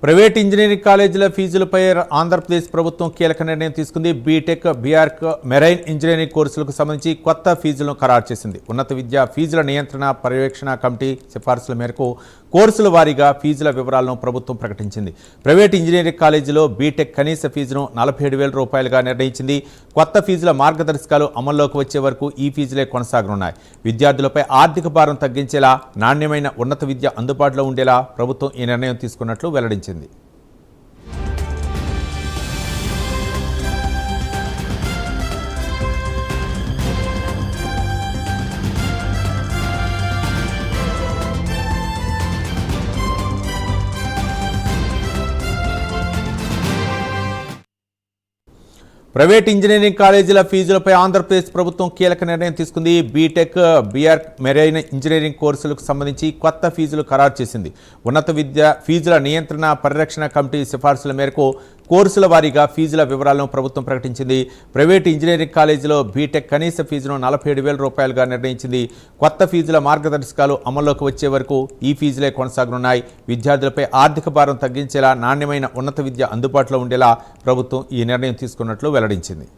Private engineering కాలేజీల ఫీజులపై ఆంధ్రప్రదేశ్ ప్రభుత్వం కీలక నిర్ణయం తీసుకుంది. బీటెక్, బీఆర్క్, మెరైన్ ఇంజనీరింగ్ కోర్సులకు సంబంధించి కొత్త ఫీజులను ఖరారు చేసింది. ఉన్నత విద్యా ఫీజుల నియంత్రణ పర్యవేక్షణ కమిటీ సిఫార్సుల మేరకు కోర్సుల వారీగా ఫీజుల వివరాలను ప్రభుత్వం ప్రకటించింది. ప్రైవేట్ ఇంజనీరింగ్ కాలేజీలో బీటెక్ కనీస ఫీజును 47,000 రూపాయలుగా నిర్ణయించింది. కొత్త ఫీజుల మార్గదర్శకాలు అమల్లోకి వచ్చే వరకు ఈ ఫీజులే కొనసాగనున్నాయి. విద్యార్థులపై ఆర్థిక భారం తగ్గించేలా, నాణ్యమైన ఉన్నత విద్య అందుబాటులో ఉండేలా ప్రభుత్వం ఈ నిర్ణయం తీసుకున్నట్లు వెల్లడించింది. ప్రైవేట్ ఇంజనీరింగ్ కాలేజీల ఫీజులపై ఆంధ్రప్రదేశ్ ప్రభుత్వం కీలక నిర్ణయం తీసుకుంది. బీటెక్, బీఆర్క్, మెరైన్ ఇంజనీరింగ్ కోర్సులకు సంబంధించి కొత్త ఫీజులు ఖరారు చేసింది. ఉన్నత విద్య ఫీజుల నియంత్రణ పరిరక్షణ కమిటీ సిఫార్సుల మేరకు కోర్సుల వారీగా ఫీజుల వివరాలను ప్రభుత్వం ప్రకటించింది. ప్రైవేట్ ఇంజనీరింగ్ కాలేజీలో బీటెక్ కనీస ఫీజును 47,000 రూపాయలుగా నిర్ణయించింది. కొత్త ఫీజుల మార్గదర్శకాలు అమల్లోకి వచ్చే వరకు ఈ ఫీజులే కొనసాగనున్నాయి. విద్యార్థులపై ఆర్థిక భారం తగ్గించేలా, నాణ్యమైన ఉన్నత విద్య అందుబాటులో ఉండేలా ప్రభుత్వం ఈ నిర్ణయం తీసుకున్నట్లు వెల్లడించింది.